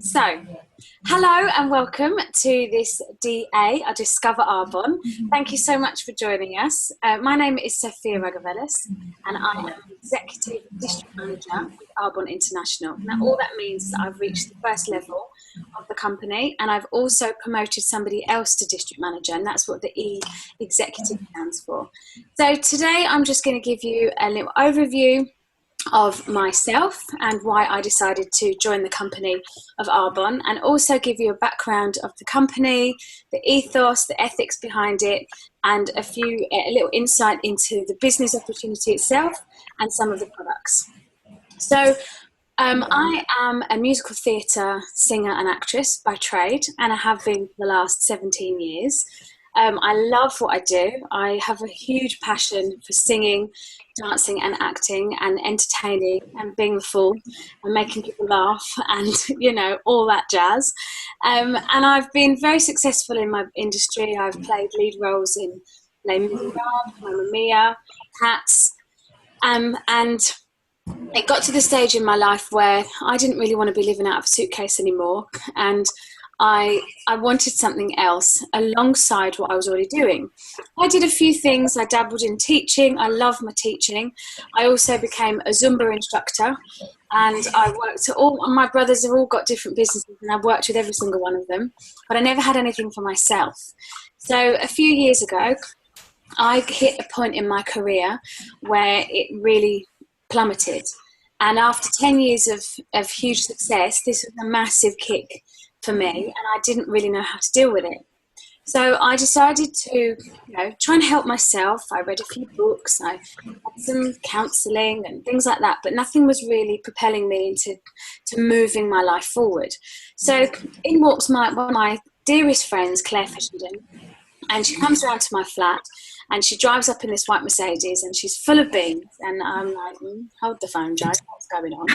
So, hello and welcome to this DA, I Discover Arbonne. Thank you so much for joining us. My name is Sophia Ragavelis and I am Executive District Manager with Arbonne International. Now, all that means is that I've reached the first level of the company and I've also promoted somebody else to District Manager, and that's what the E Executive stands for. So today I'm just going to give you a little overview of myself and why I decided to join the company of Arbonne, and also give you a background of the company, the ethos, the ethics behind it, and a little insight into the business opportunity itself and some of the products. So I am a musical theatre singer and actress by trade, and I have been for the last 17 years. I love what I do. I have a huge passion for singing, dancing and acting and entertaining and being the fool and making people laugh and, all that jazz. And I've been very successful in my industry. I've played lead roles in Les Miserables, Mamma Mia, Cats, and it got to the stage in my life where I didn't really want to be living out of a suitcase anymore, and I wanted something else alongside what I was already doing. I did a few things. I dabbled in teaching. I love my teaching. I also became a Zumba instructor, and I worked my brothers have all got different businesses, and I've worked with every single one of them, but I never had anything for myself. So a few years ago, I hit a point in my career where it really plummeted. And after 10 years of huge success, this was a massive kick for me, and I didn't really know how to deal with it. So I decided to, try and help myself. I read a few books, I had some counselling and things like that, but nothing was really propelling me into moving my life forward. So in walks one of my dearest friends, Claire Fishenden, and she comes around to my flat and she drives up in this white Mercedes and she's full of beans. And I'm like, hold the phone, Jo, what's going on?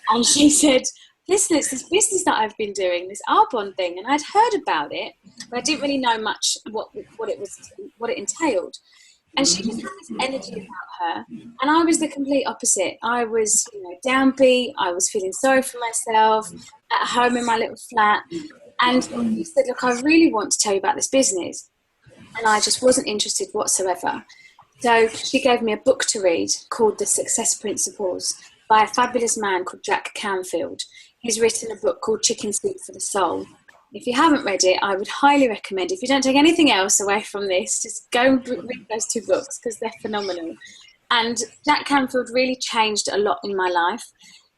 And she said, listen, it's this business that I've been doing, this Arbonne thing. And I'd heard about it, but I didn't really know much what it entailed. And she just had this energy about her. And I was the complete opposite. I was, downbeat. I was feeling sorry for myself at home in my little flat. And she said, look, I really want to tell you about this business. And I just wasn't interested whatsoever. So she gave me a book to read called The Success Principles by a fabulous man called Jack Canfield. He's written a book called Chicken Soup for the Soul. If you haven't read it, I would highly recommend, if you don't take anything else away from this, just go and read those two books because they're phenomenal. And Jack Canfield really changed a lot in my life.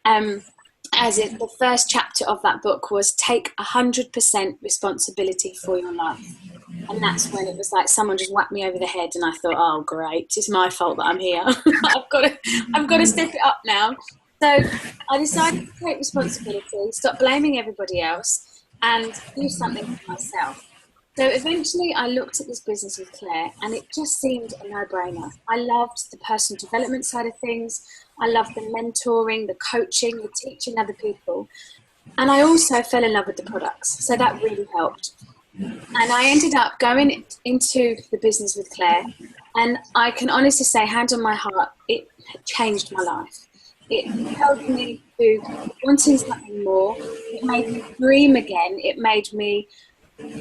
The first chapter of that book was take 100% responsibility for your life. And that's when it was like someone just whacked me over the head and I thought, oh, great, it's my fault that I'm here. I've got to step it up now. So I decided to take responsibility, stop blaming everybody else, and do something for myself. So eventually I looked at this business with Claire and it just seemed a no-brainer. I loved the personal development side of things. I loved the mentoring, the coaching, the teaching other people. And I also fell in love with the products. So that really helped. And I ended up going into the business with Claire. And I can honestly say, hand on my heart, it changed my life. It helped me to wanting something more. It made me dream again. It made me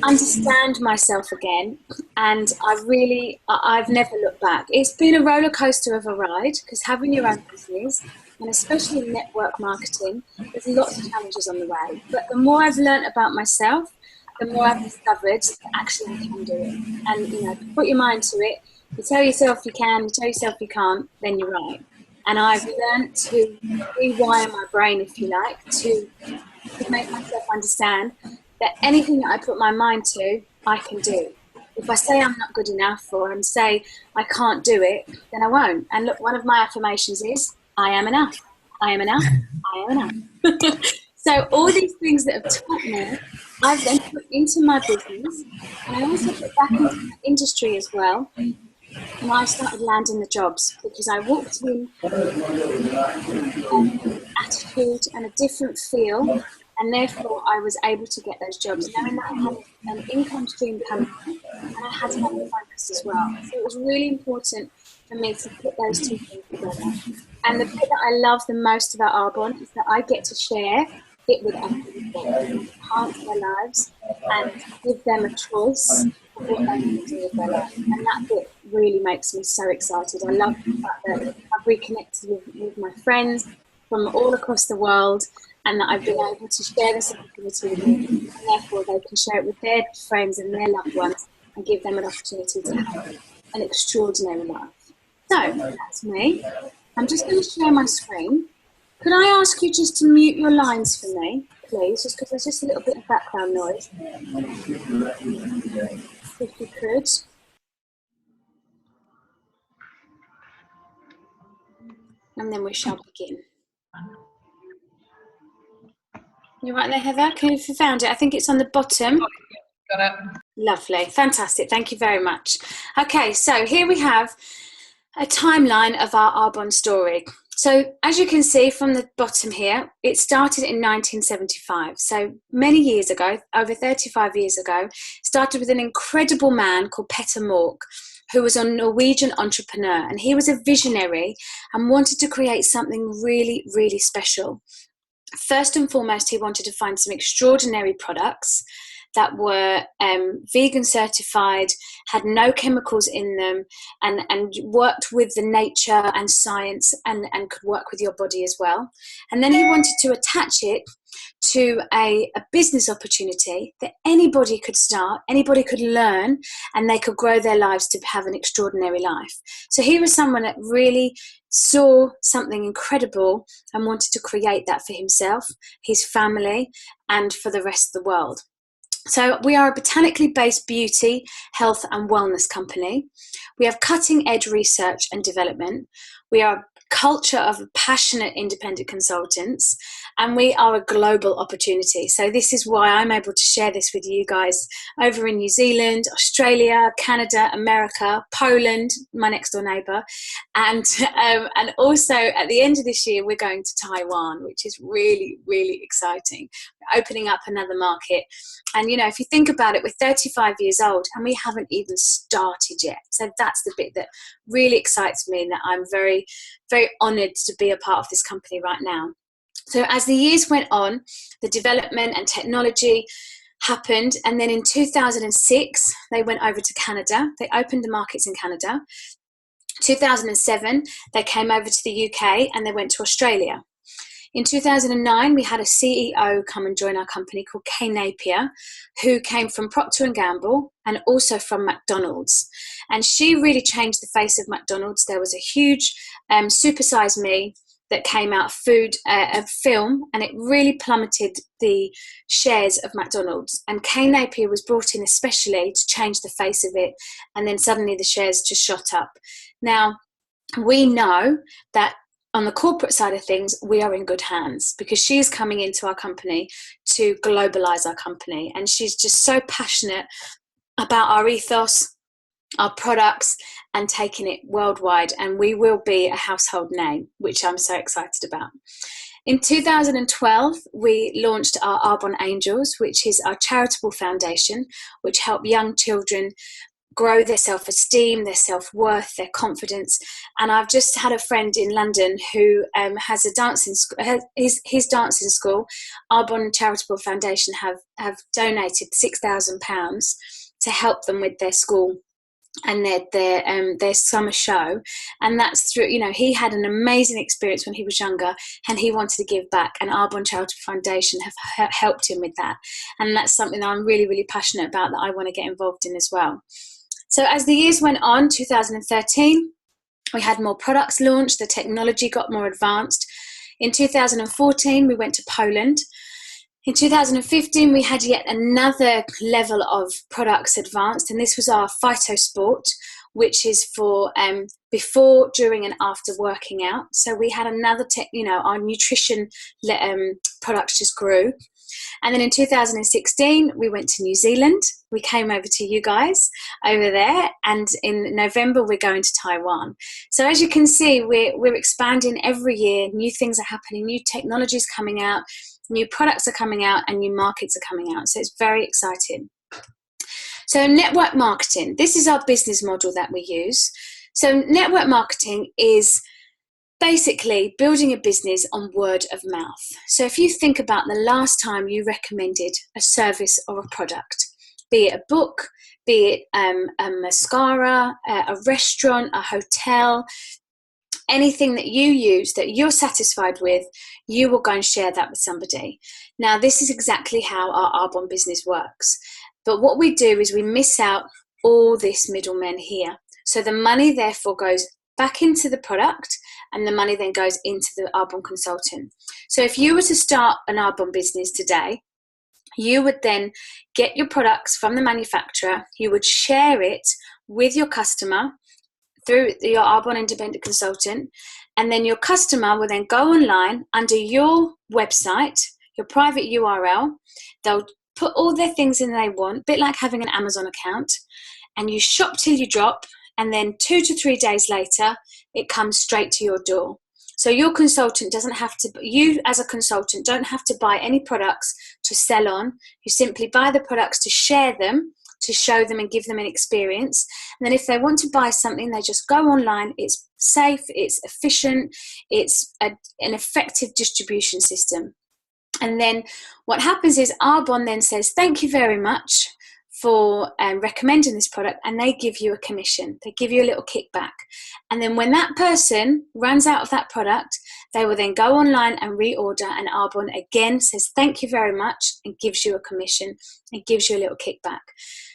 understand myself again, and I've never looked back. It's been a roller coaster of a ride, because having your own business, and especially in network marketing, there's lots of challenges on the way. But the more I've learned about myself, the more I've discovered that actually I can do it. And put your mind to it. You tell yourself you can, you tell yourself you can't, then you're right. And I've learned to rewire my brain, if you like, to make myself understand that anything that I put my mind to, I can do. If I say I'm not good enough or I say I can't do it, then I won't. And look, one of my affirmations is, I am enough. I am enough. I am enough. So all these things that have taught me, I've then put into my business, and I also put back into my industry as well. And I started landing the jobs because I walked in with a different attitude and a different feel. And therefore, I was able to get those jobs, knowing that I had an income stream coming in, and I had to have a focus as well. So it was really important for me to put those two things together. And the bit that I love the most about Arbonne is that I get to share it with other people. what will enhance their lives and give them a choice of what they can do with their life. And that bit really makes me so excited. I love the fact that I've reconnected with my friends from all across the world, and that I've been able to share this opportunity with them, and therefore they can share it with their friends and their loved ones and give them an opportunity to have an extraordinary life. So that's me. I'm just going to share my screen. Could I ask you just to mute your lines for me, please, just because there's just a little bit of background noise. If you could. And then we shall begin. You right there, Heather? Can you found it? I think it's on the bottom. Got it. Lovely. Fantastic. Thank you very much. Okay, so here we have a timeline of our Arbonne story. So as you can see from the bottom here, it started in 1975. So many years ago, over 35 years ago, started with an incredible man called Petter Mork, who was a Norwegian entrepreneur. And he was a visionary and wanted to create something really, really special. First and foremost, he wanted to find some extraordinary products that were vegan certified, had no chemicals in them, and worked with the nature and science and could work with your body as well. And then he wanted to attach it to a business opportunity that anybody could start, anybody could learn, and they could grow their lives to have an extraordinary life. So he was someone that really saw something incredible and wanted to create that for himself, his family, and for the rest of the world. So we are a botanically based beauty, health and wellness company. We have cutting edge research and development. We are a culture of passionate independent consultants, and we are a global opportunity. So this is why I'm able to share this with you guys over in New Zealand, Australia, Canada, America, Poland, my next door neighbour, and also at the end of this year we're going to Taiwan, which is really, really exciting. We're opening up another market. And, you know, if you think about it, we're 35 years old and we haven't even started yet. So that's the bit that really excites me and that I'm very, very honoured to be a part of this company right now. So as the years went on, the development and technology happened. And then in 2006, they went over to Canada. They opened the markets in Canada. 2007, they came over to the UK and they went to Australia. In 2009, we had a CEO come and join our company called Kay Napier, who came from Procter & Gamble and also from McDonald's. And she really changed the face of McDonald's. There was a huge Super Size Me that came out, a film, and it really plummeted the shares of McDonald's. And Kay Napier was brought in especially to change the face of it, and then suddenly the shares just shot up. Now, we know that on the corporate side of things, we are in good hands because she is coming into our company to globalize our company. And she's just so passionate about our ethos, our products, and taking it worldwide. And we will be a household name, which I'm so excited about. In 2012, we launched our Arbonne Angels, which is our charitable foundation, which help young children grow their self-esteem, their self-worth, their confidence. And I've just had a friend in London who has a dancing school, his dancing school, Arbonne Charitable Foundation have donated £6,000 to help them with their school and their summer show. And that's through, you know, he had an amazing experience when he was younger and he wanted to give back, and Arbonne Charitable Foundation have helped him with that. And that's something that I'm really, really passionate about, that I want to get involved in as well. So as the years went on, 2013, we had more products launched, the technology got more advanced. In 2014, we went to Poland. In 2015, we had yet another level of products advanced, and this was our Phytosport, which is for before, during, and after working out. So we had another, our nutrition products just grew. And then in 2016, we went to New Zealand. We came over to you guys over there. And in November, we're going to Taiwan. So as you can see, we're expanding every year. New things are happening, new technologies coming out, new products are coming out, and new markets are coming out. So it's very exciting. So network marketing, this is our business model that we use. So network marketing is basically building a business on word of mouth. So if you think about the last time you recommended a service or a product, be it a book, be it a mascara, a restaurant, a hotel, anything that you use that you're satisfied with, you will go and share that with somebody. Now, this is exactly how our Arbonne business works. But what we do is we miss out all this middlemen here. So the money therefore goes back into the product, and the money then goes into the Arbonne consultant. So if you were to start an Arbonne business today, you would then get your products from the manufacturer, you would share it with your customer through your Arbonne independent consultant, and then your customer will then go online under your website, your private URL. They'll put all their things in they want, a bit like having an Amazon account, and you shop till you drop, and then 2 to 3 days later, it comes straight to your door. So your consultant doesn't have to, you as a consultant don't have to buy any products to sell on. You simply buy the products to share them, to show them and give them an experience. And then if they want to buy something, they just go online. It's safe, it's efficient, it's an effective distribution system. And then what happens is Arbonne then says, thank you very much for recommending this product, and they give you a commission. They give you a little kickback. And then when that person runs out of that product, they will then go online and reorder, and Arbonne again says thank you very much and gives you a commission and gives you a little kickback.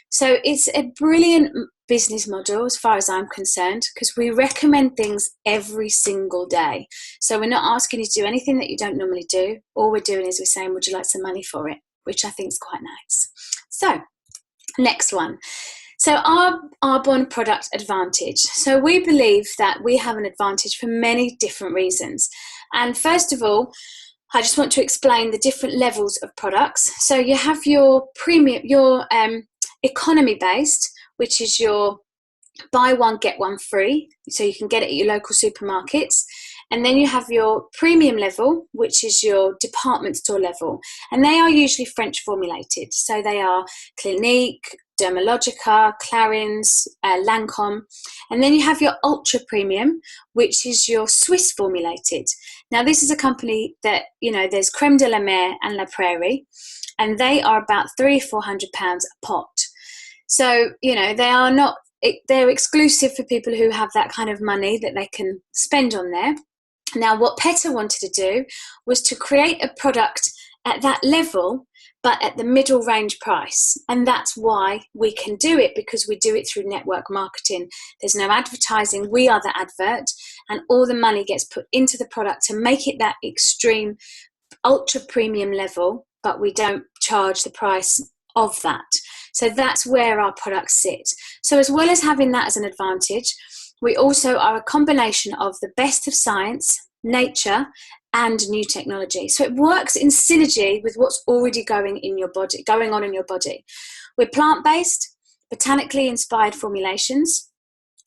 So it's a brilliant business model as far as I'm concerned, because we recommend things every single day. So we're not asking you to do anything that you don't normally do. All we're doing is we're saying, would you like some money for it? Which I think is quite nice. So next one. So our Arbonne product advantage. So we believe that we have an advantage for many different reasons. And first of all, I just want to explain the different levels of products. So you have your premium, your economy based, which is your buy one, get one free. So you can get it at your local supermarkets. And then you have your premium level, which is your department store level. And they are usually French formulated. So they are Clinique, Dermalogica, Clarins, Lancome. And then you have your ultra premium, which is your Swiss formulated. Now, this is a company that, you know, there's Crème de la Mer and La Prairie, and they are about £300 or £400 a pot. So, you know, they are not, they're exclusive for people who have that kind of money that they can spend on there. Now, what Petter wanted to do was to create a product at that level, but at the middle range price. And that's why we can do it, because we do it through network marketing. There's no advertising. We are the advert, and all the money gets put into the product to make it that extreme ultra premium level, but we don't charge the price of that. So that's where our products sit. So as well as having that as an advantage, we also are a combination of the best of science, nature, and new technology. So it works in synergy with what's already going on in your body. We're plant-based, botanically inspired formulations.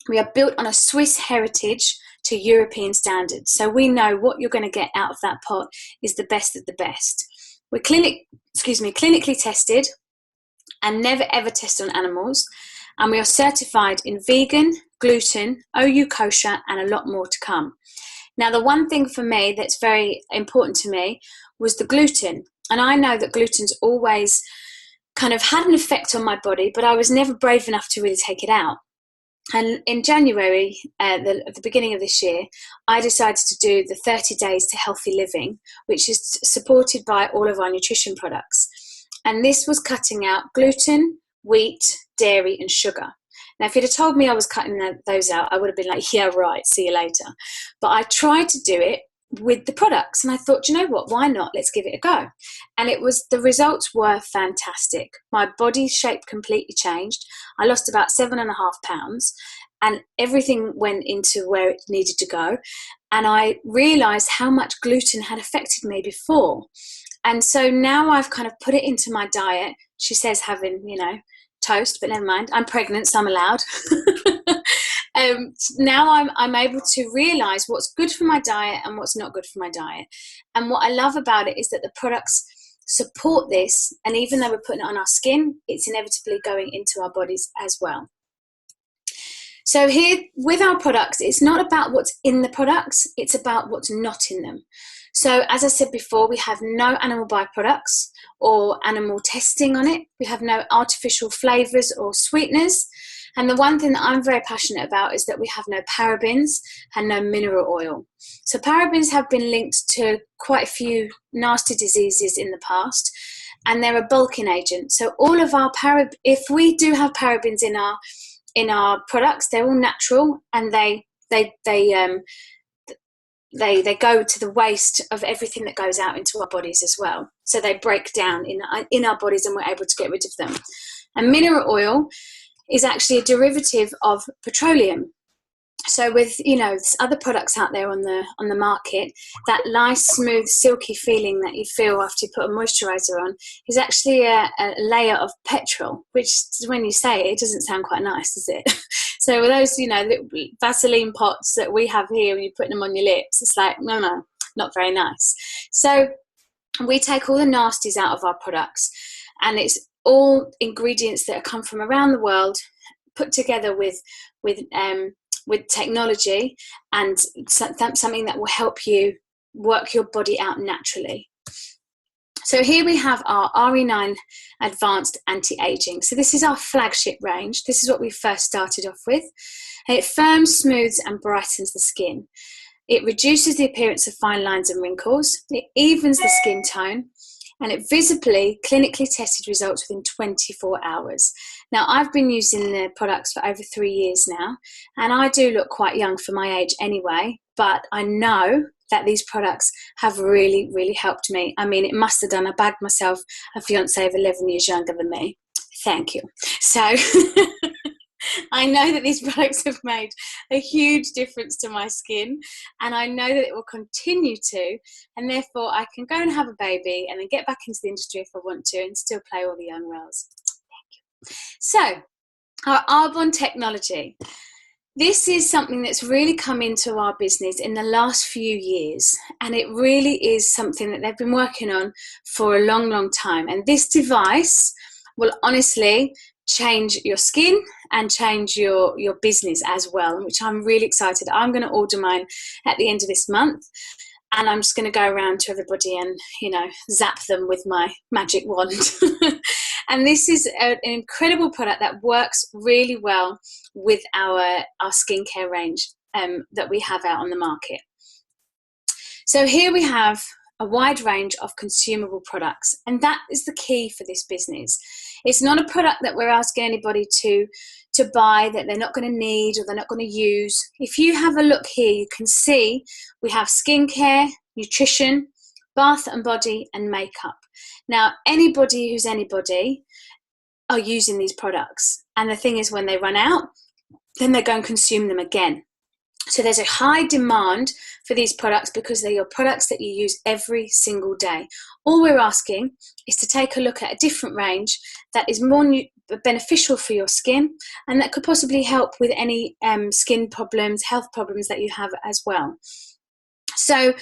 We are built on a Swiss heritage to European standards. So we know what you're going to get out of that pot is the best of the best. We're clinically tested and never ever tested on animals. And we are certified in vegan, gluten, OU kosher, and a lot more to come. Now, the one thing for me that's very important to me was the gluten. And I know that gluten's always kind of had an effect on my body, but I was never brave enough to really take it out. And in January, at the beginning of this year, I decided to do the 30 Days to Healthy Living, which is supported by all of our nutrition products. And this was cutting out gluten, wheat, dairy, and sugar. Now, if you'd have told me I was cutting those out, I would have been like, yeah, right, see you later. But I tried to do it with the products, and I thought, you know what, why not? Let's give it a go. And the results were fantastic. My body shape completely changed. I lost about 7.5 pounds, and everything went into where it needed to go. And I realized how much gluten had affected me before. And so now I've kind of put it into my diet. She says having, toast, but never mind. I'm pregnant, so I'm allowed. Now I'm able to realize what's good for my diet and what's not good for my diet. And what I love about it is that the products support this. And even though we're putting it on our skin, it's inevitably going into our bodies as well. So here with our products, it's not about what's in the products, it's about what's not in them. So as I said before, we have no animal byproducts or animal testing on it. We have no artificial flavours or sweeteners. And the one thing that I'm very passionate about is that we have no parabens and no mineral oil. So parabens have been linked to quite a few nasty diseases in the past, and they're a bulking agent. So all of our if we do have parabens in our products, they're all natural, and they go to the waste of everything that goes out into our bodies as well. So they break down in our bodies, and we're able to get rid of them. And mineral oil is actually a derivative of petroleum. So with other products out there on the market, that nice, smooth, silky feeling that you feel after you put a moisturizer on is actually a layer of petrol, which when you say it doesn't sound quite nice, does it? So with those, little Vaseline pots that we have here, and you put them on your lips, it's like, no, not very nice. So we take all the nasties out of our products, and it's all ingredients that come from around the world, put together with technology and something that will help you work your body out naturally. So here we have our RE9 Advanced Anti-Aging. So this is our flagship range. This is what we first started off with. And it firms, smooths and brightens the skin. It reduces the appearance of fine lines and wrinkles. It evens the skin tone. And it visibly, clinically tested results within 24 hours. Now, I've been using the products for over 3 years now, and I do look quite young for my age anyway, but I know that these products have really, really helped me. I mean, it must have done. I bagged myself a fiancé of 11 years younger than me. Thank you. So I know that these products have made a huge difference to my skin, and I know that it will continue to, and therefore I can go and have a baby and then get back into the industry if I want to and still play all the young roles. Thank you. So, our Arbonne technology. This is something that's really come into our business in the last few years, and it really is something that they've been working on for a long, long time. And this device will honestly change your skin and change your business as well, which I'm really excited. I'm going to order mine at the end of this month, and I'm just going to go around to everybody and zap them with my magic wand. And this is an incredible product that works really well with our skincare range that we have out on the market. So here we have a wide range of consumable products, and that is the key for this business. It's not a product that we're asking anybody to buy that they're not going to need or they're not going to use. If you have a look here, you can see we have skincare, nutrition, bath and body, and makeup. Now, anybody who's anybody are using these products, and the thing is, when they run out, then they go and consume them again. So there's a high demand for these products because they're your products that you use every single day. All we're asking is to take a look at a different range that is more beneficial for your skin, and that could possibly help with any skin problems, health problems that you have as well. So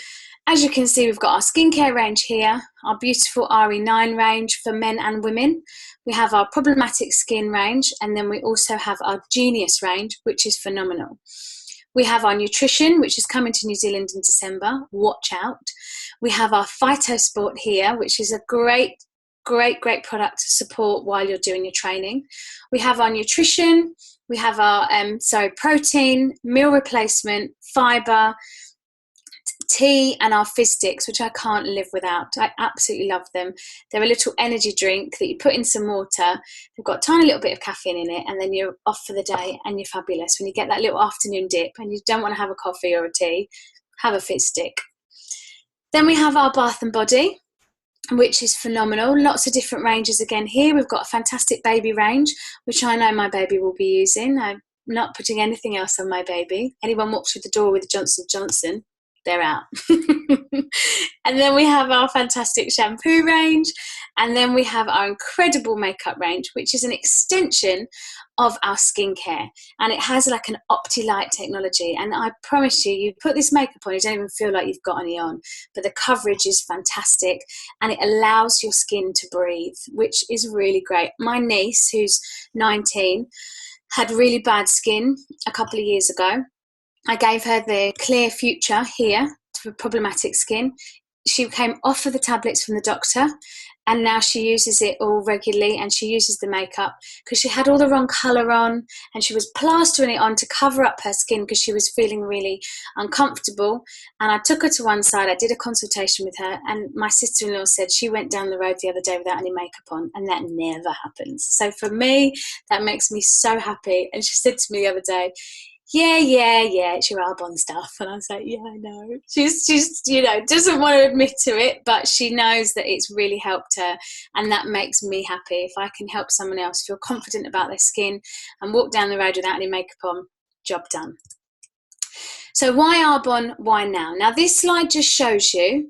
as you can see, we've got our skincare range here, our beautiful RE9 range for men and women. We have our problematic skin range, and then we also have our Genius range, which is phenomenal. We have our nutrition, which is coming to New Zealand in December. Watch out. We have our Phytosport here, which is a great product to support while you're doing your training. We have our nutrition. We have our protein, meal replacement, fibre, tea, and our fizz sticks, which I can't live without. I absolutely love them. They're a little energy drink that you put in some water. They've got a tiny little bit of caffeine in it, and then you're off for the day and you're fabulous. When you get that little afternoon dip and you don't want to have a coffee or a tea, have a fizz stick. Then we have our bath and body, which is phenomenal. Lots of different ranges again here. We've got a fantastic baby range, which I know my baby will be using. I'm not putting anything else on my baby. Anyone walks through the door with Johnson & Johnson, they're out. And then we have our fantastic shampoo range, and then we have our incredible makeup range, which is an extension of our skincare, and it has like an OptiLight technology, and I promise you, you put this makeup on, you don't even feel like you've got any on, but the coverage is fantastic, and it allows your skin to breathe, which is really great. My niece, who's 19, had really bad skin a couple of years ago. I gave her the Clear Future here for problematic skin. She came off of the tablets from the doctor, and now she uses it all regularly, and she uses the makeup because she had all the wrong colour on, and she was plastering it on to cover up her skin because she was feeling really uncomfortable. And I took her to one side, I did a consultation with her, and my sister-in-law said she went down the road the other day without any makeup on, and that never happens. So for me, that makes me so happy. And she said to me the other day, yeah, it's your Arbonne stuff. And I was like, yeah, I know. She's doesn't want to admit to it, but she knows that it's really helped her. And that makes me happy. If I can help someone else feel confident about their skin and walk down the road without any makeup on, job done. So why Arbonne? Why now? Now, this slide just shows you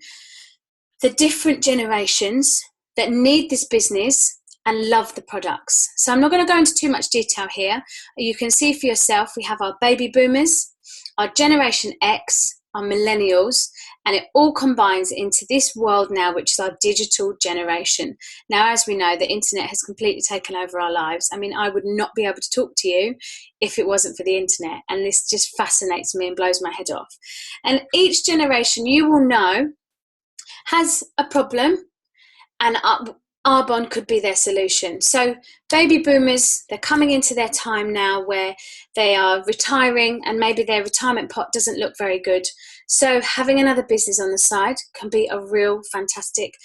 the different generations that need this business and love the products. So I'm not going to go into too much detail here. You can see for yourself, we have our baby boomers, our Generation X, our millennials, and it all combines into this world now, which is our digital generation. Now, as we know, the internet has completely taken over our lives. I mean, I would not be able to talk to you if it wasn't for the internet, and this just fascinates me and blows my head off. And each generation, you will know, has a problem, and Arbonne could be their solution. So baby boomers, they're coming into their time now where they are retiring, and maybe their retirement pot doesn't look very good. So having another business on the side can be a real fantastic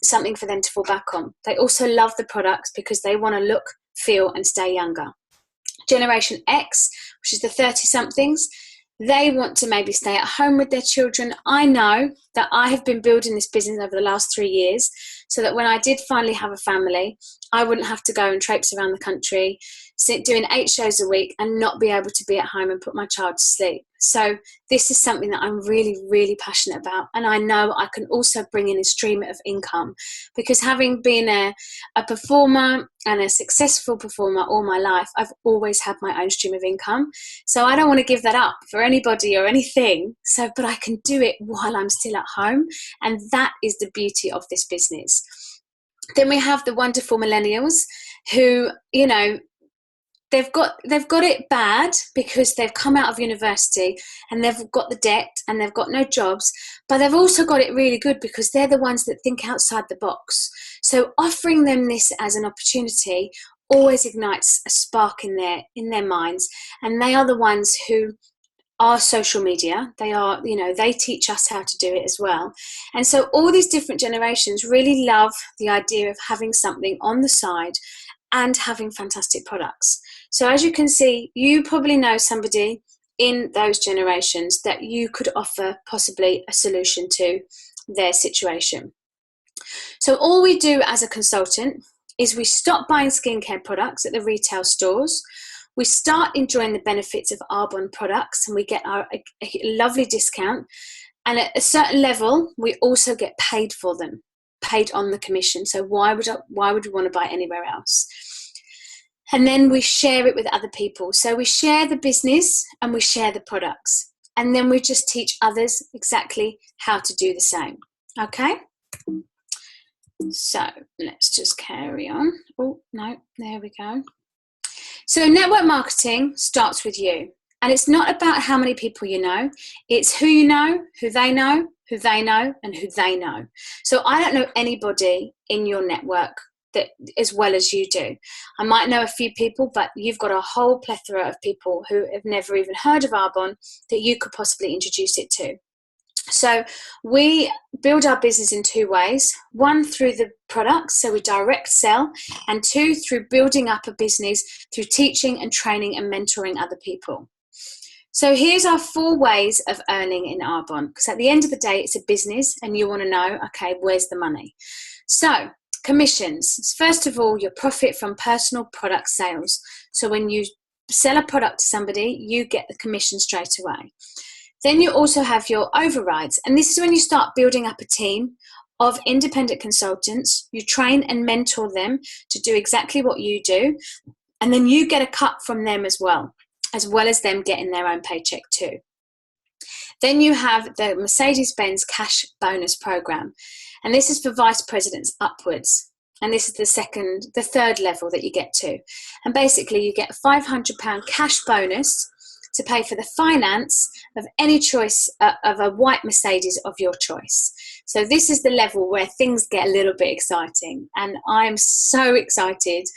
something for them to fall back on. They also love the products because they want to look, feel and stay younger. Generation X, which is the 30-somethings, they want to maybe stay at home with their children. I know that I have been building this business over the last 3 years so that when I did finally have a family, I wouldn't have to go and traipse around the country, doing 8 shows a week and not be able to be at home and put my child to sleep. So this is something that I'm really, really passionate about. And I know I can also bring in a stream of income because having been a performer and a successful performer all my life, I've always had my own stream of income. So I don't want to give that up for anybody or anything. But I can do it while I'm still at home. And that is the beauty of this business. Then we have the wonderful millennials who, they've got it bad because they've come out of university and they've got the debt and they've got no jobs, but they've also got it really good because they're the ones that think outside the box. So offering them this as an opportunity always ignites a spark in their minds, and they are the ones who are social media. They are, they teach us how to do it as well. And so all these different generations really love the idea of having something on the side and having fantastic products. So as you can see, you probably know somebody in those generations that you could offer possibly a solution to their situation. So all we do as a consultant is we stop buying skincare products at the retail stores. We start enjoying the benefits of Arbonne products and we get a lovely discount. And at a certain level, we also get paid for them, paid on the commission. So why would we want to buy anywhere else? And then we share it with other people. So we share the business and we share the products. And then we just teach others exactly how to do the same. Okay? So let's just carry on. Oh, no, there we go. So network marketing starts with you. And it's not about how many people you know. It's who you know, who they know, who they know, and who they know. So I don't know anybody in your network that as well as you do. I might know a few people, but you've got a whole plethora of people who have never even heard of Arbonne that you could possibly introduce it to. So we build our business in 2 ways. 1, through the products, so we direct sell, and 2, through building up a business through teaching and training and mentoring other people. So here's our 4 ways of earning in Arbonne, because at the end of the day, it's a business and you want to know, okay, where's the money? So commissions. First of all, your profit from personal product sales. So when you sell a product to somebody, you get the commission straight away. Then you also have your overrides. And this is when you start building up a team of independent consultants. You train and mentor them to do exactly what you do. And then you get a cut from them as well as them getting their own paycheck too. Then you have the Mercedes-Benz Cash Bonus Program. And this is for vice presidents upwards. And this is the third level that you get to. And basically you get a £500 cash bonus to pay for the finance of any choice of a white Mercedes of your choice. So this is the level where things get a little bit exciting. And I'm so excited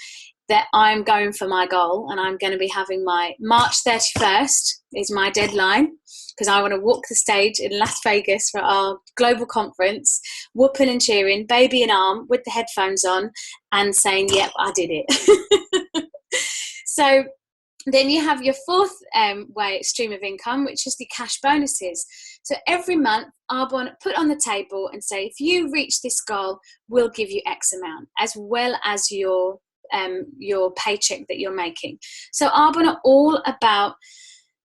that I'm going for my goal, and I'm going to be having my March 31st is my deadline, because I want to walk the stage in Las Vegas for our global conference, whooping and cheering, baby in arm, with the headphones on, and saying, yep, I did it. So then you have your fourth stream of income, which is the cash bonuses. So every month, Arbonne put on the table and say, if you reach this goal, we'll give you X amount, as well as your paycheck that you're making. So Arbonne are all about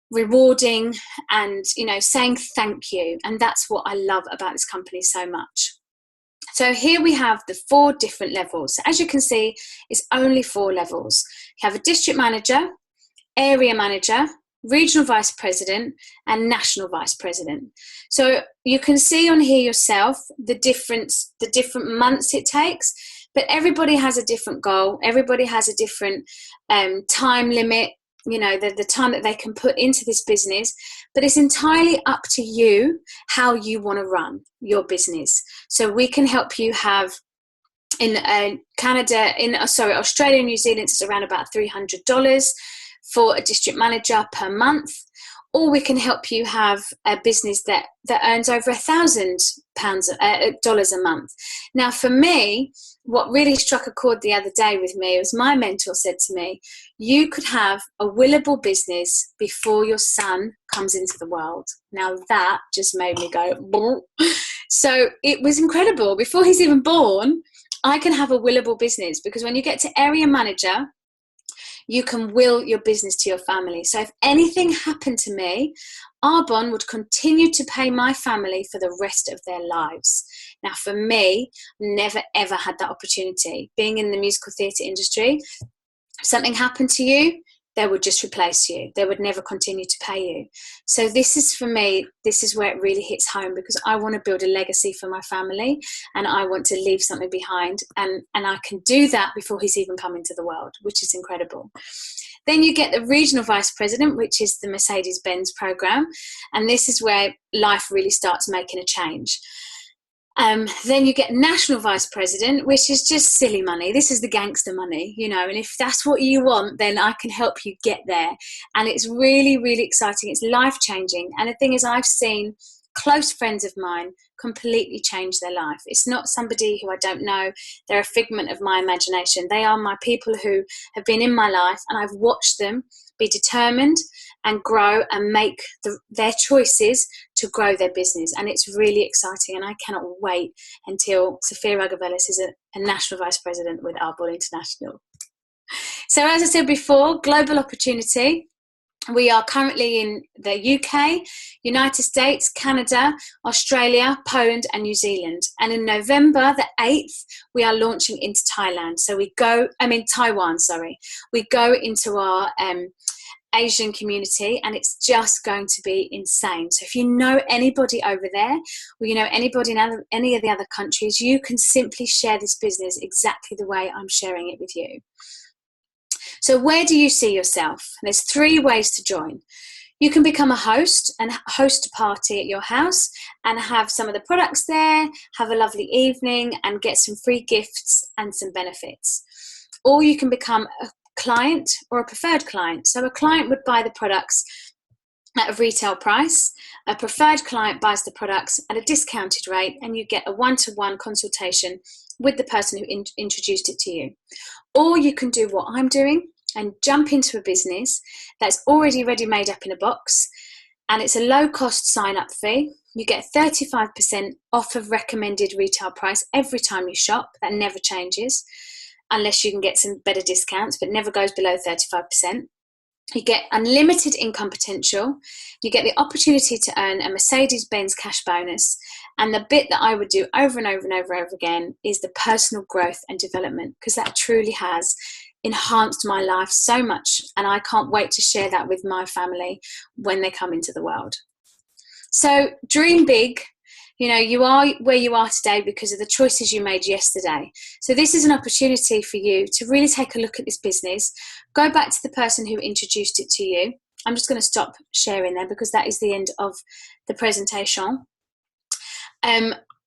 rewarding and, you know, saying thank you. And that's what I love about this company so much. So here we have the 4 different levels. So as you can see, it's only 4 levels. You have a district manager, area manager, regional vice president, and national vice president. So you can see on here yourself the different months it takes, but everybody has a different goal. Everybody has a different time limit, you know, the time that they can put into this business, but it's entirely up to you how you want to run your business. So we can help you have in Australia and New Zealand, it's around about $300 for a district manager per month, or we can help you have a business that earns over $1,000 a month. Now, for me, what really struck a chord the other day with me was my mentor said to me, you could have a willable business before your son comes into the world. Now, that just made me go, Bleh. So it was incredible. Before he's even born, I can have a willable business, because when you get to area manager, you can will your business to your family. So if anything happened to me, Arbonne would continue to pay my family for the rest of their lives. Now, for me, never ever had that opportunity. Being in the musical theatre industry, if something happened to you, they would just replace you. They would never continue to pay you. So this is, for me, this is where it really hits home, because I want to build a legacy for my family, and I want to leave something behind. And I can do that before he's even come into the world, which is incredible. Then you get the regional vice president, which is the Mercedes-Benz program. And this is where life really starts making a change. Then you get national vice president, which is just silly money. This is the gangster money, you know, and if that's what you want, then I can help you get there. And it's really, really exciting. It's life-changing. And the thing is, I've seen close friends of mine completely change their life. It's not somebody who I don't know. They're a figment of my imagination. They are my people who have been in my life, and I've watched them be determined and grow and make their choices to grow their business. And it's really exciting, and I cannot wait until Sofia Ragavelis is a national vice president with Arbonne International. So as I said before, global opportunity. We are currently in the UK, United States, Canada, Australia, Poland, and New Zealand. And in November the 8th, we are launching into Taiwan. We go into our Asian community, and it's just going to be insane. So if you know anybody over there, or you know anybody in any of the other countries, you can simply share this business exactly the way I'm sharing it with you. So where do you see yourself? There's 3 ways to join. You can become a host and host a party at your house and have some of the products there, have a lovely evening and get some free gifts and some benefits. Or you can become a client or a preferred client. So a client would buy the products at a retail price. A preferred client buys the products at a discounted rate, and you get a one-to-one consultation with the person who introduced it to you. Or you can do what I'm doing and jump into a business that's already ready made up in a box, and it's a low-cost sign-up fee. You get 35% off of recommended retail price every time you shop. That never changes unless you can get some better discounts, but never goes below 35%. You get unlimited income potential. You get the opportunity to earn a Mercedes-Benz cash bonus. And the bit that I would do over and over and over and over again is the personal growth and development, because that truly has enhanced my life so much. And I can't wait to share that with my family when they come into the world. So dream big, You know, you are where you are today because of the choices you made yesterday. So this is an opportunity for you to really take a look at this business. Go back to the person who introduced it to you. I'm just going to stop sharing there because that is the end of the presentation.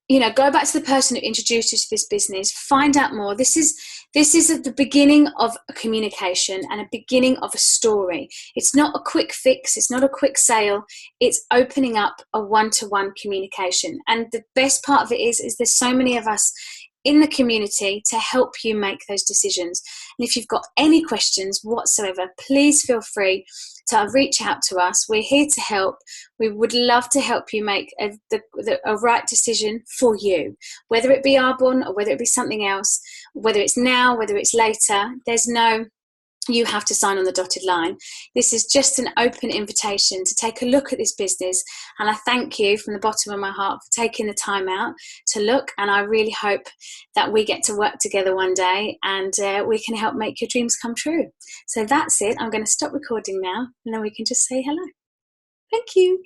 You know, go back to the person who introduced you to this business, find out more. This is at the beginning of a communication and a beginning of a story. It's not a quick fix, it's not a quick sale, it's opening up a one-to-one communication. And the best part of it is there's so many of us in the community to help you make those decisions. And if you've got any questions whatsoever, please feel free to reach out to us. We're here to help. We would love to help you make a right decision for you, whether it be Arbonne or whether it be something else, whether it's now, whether it's later. There's no you have to sign on the dotted line. This is just an open invitation to take a look at this business, and I thank you from the bottom of my heart for taking the time out to look, and I really hope that we get to work together one day and we can help make your dreams come true. So that's it. I'm going to stop recording now and then we can just say hello. Thank you.